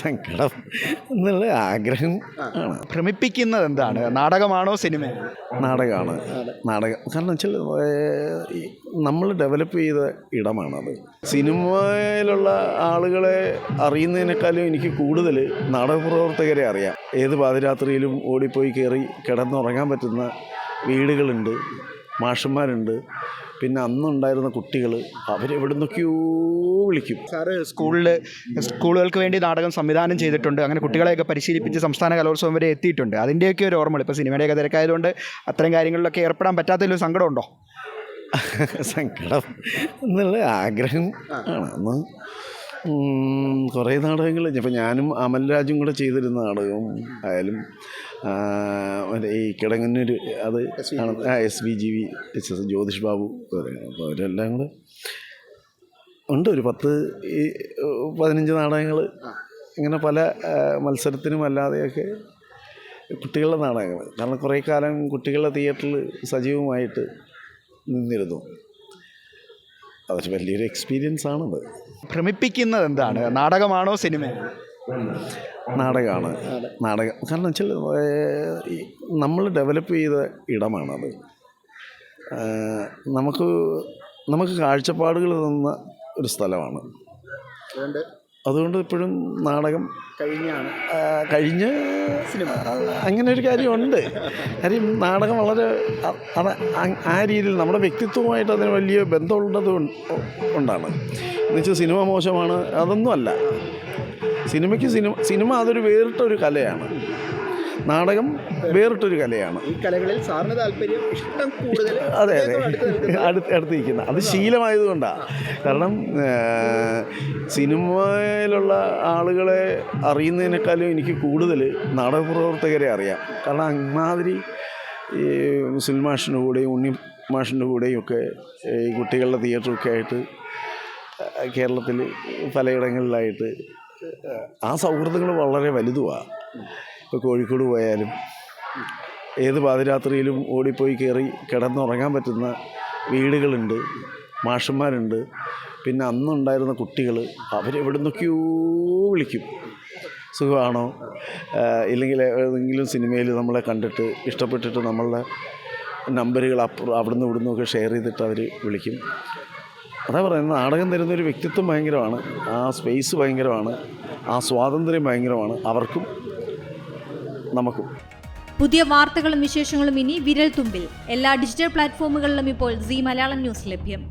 സങ്കടം എന്നുള്ള ആഗ്രഹം ആണ്. ഭ്രമിപ്പിക്കുന്നത് എന്താണ്? നാടകമാണോ സിനിമയാണോ? നാടകമാണ്. നാടകം കാരണം വെച്ചാൽ നമ്മൾ ഡെവലപ്പ് ചെയ്ത ഇടമാണത്. സിനിമയിലുള്ള ആളുകളെ അറിയുന്നതിനേക്കാളും എനിക്ക് കൂടുതൽ നാടകപ്രവർത്തകരെ അറിയാം. ഏത് പാതിരാത്രിയിലും ഓടിപ്പോയി കയറി കിടന്നുറങ്ങാൻ പറ്റുന്ന വീടുകളുണ്ട്, മാഷന്മാരുണ്ട്. പിന്നെ അന്നുണ്ടായിരുന്ന കുട്ടികൾ അവരെവിടെ നിന്നൊക്കെയോ വിളിക്കും. സാറ് സ്കൂളുകൾക്ക് വേണ്ടി നാടകം സംവിധാനം ചെയ്തിട്ടുണ്ട്. അങ്ങനെ കുട്ടികളെയൊക്കെ പരിശീലിപ്പിച്ച് സംസ്ഥാന കലോത്സവം വരെ എത്തിയിട്ടുണ്ട്. അതിൻ്റെയൊക്കെ ഒരു ഓർമ്മ. ഇപ്പോൾ സിനിമയുടെയൊക്കെ തിരക്കായതുകൊണ്ട് അത്തരം കാര്യങ്ങളിലൊക്കെ ഏർപ്പെടാൻ പറ്റാത്തതിലൊരു സങ്കടമുണ്ടോ? സങ്കടം എന്നുള്ള ആഗ്രഹം ആണ്. അന്ന് കുറേ നാടകങ്ങൾ ഇപ്പം ഞാനും അമൽരാജും കൂടെ ചെയ്തിരുന്ന നാടകവും ആയാലും ഈ കിടങ്ങന്നൂർ അത് SVGV ജ്യോതിഷ് ബാബു അപ്പോൾ അവരെല്ലാം കൂടെ ഉണ്ട്. ഒരു 10-15 നാടകങ്ങൾ ഇങ്ങനെ പല മത്സരത്തിനും അല്ലാതെയൊക്കെ കുട്ടികളുടെ നാടകങ്ങൾ. കാരണം കുറേ കാലം കുട്ടികളുടെ തിയേറ്ററിൽ സജീവമായിട്ട് നിന്നിരുന്നു. അതൊരു വലിയൊരു എക്സ്പീരിയൻസ് ആണത്. ഭ്രമിപ്പിക്കുന്നത് എന്താണ്? നാടകമാണോ സിനിമയാണോ? നാടകമാണ്. നാടകം കാരണം വെച്ചാൽ നമ്മൾ ഡെവലപ്പ് ചെയ്ത ഇടമാണത്. നമുക്ക് കാഴ്ചപ്പാടുകൾ തന്ന ഒരു സ്ഥലമാണ്. അതുകൊണ്ട് ഇപ്പോഴും നാടകം കഴിഞ്ഞ സിനിമ അങ്ങനെ ഒരു കാര്യമുണ്ട്. കാര്യം നാടകം വളരെ ആ രീതിയിൽ നമ്മുടെ വ്യക്തിത്വമായിട്ട് അതിന് വലിയ ബന്ധമുള്ളത് കൊണ്ടാണ്. എന്നുവെച്ചാൽ സിനിമ മോശമാണ് അതൊന്നും അല്ല. സിനിമ അതൊരു വേറിട്ടൊരു കലയാണ്. നാടകം വേറിട്ടൊരു കലയാണ്. ഈ കലകളിൽ സാറിന് താല്പര്യം, ഇഷ്ടം കൂടുതൽ അതെ അടുത്തിരിക്കുന്ന അത് ശീലമായതുകൊണ്ടാണ്. കാരണം സിനിമയിലുള്ള ആളുകളെ അറിയുന്നതിനേക്കാളും എനിക്ക് കൂടുതൽ നാടകപ്രവർത്തകരെ അറിയാം. കാരണം അമ്മാതിരി ഈ മുസ്ലിം മാഷിൻ്റെ കൂടെയും ഉണ്ണി മാഷിൻ്റെ കൂടെയും ഒക്കെ ഈ കുട്ടികളുടെ തിയേറ്ററൊക്കെ ആയിട്ട് കേരളത്തിൽ പലയിടങ്ങളിലായിട്ട് ആ സൗഹൃദങ്ങൾ വളരെ വലുതുമാണ്. ഇപ്പോൾ കോഴിക്കോട് പോയാലും ഏത് പാതിരാത്രിയിലും ഓടിപ്പോയി കയറി കിടന്നുറങ്ങാൻ പറ്റുന്ന വീടുകളുണ്ട്, മാഷന്മാരുണ്ട്. പിന്നെ അന്നുണ്ടായിരുന്ന കുട്ടികൾ അവരെവിടെ നിന്നൊക്കെയോ വിളിക്കും. സുഖമാണോ, ഇല്ലെങ്കിൽ ഏതെങ്കിലും സിനിമയിൽ നമ്മളെ കണ്ടിട്ട് ഇഷ്ടപ്പെട്ടിട്ട് നമ്മളുടെ നമ്പറുകൾ അവിടുന്ന് ഇവിടുന്നൊക്കെ ഷെയർ ചെയ്തിട്ട് അവർ വിളിക്കും. അതാ പറയുന്നത്, നാടകം തരുന്നൊരു വ്യക്തിത്വം ഭയങ്കരമാണ്, ആ സ്പേസ് ഭയങ്കരമാണ്, ആ സ്വാതന്ത്ര്യം ഭയങ്കരമാണ് അവർക്കും നമുക്കും. പുതിയ വാർത്തകളും വിശേഷങ്ങളും ഇനി വിരൽ തുമ്പിൽ. എല്ലാ ഡിജിറ്റൽ പ്ലാറ്റ്ഫോമുകളിലും ഇപ്പോൾ സീ മലയാളം ന്യൂസ് ലഭ്യം.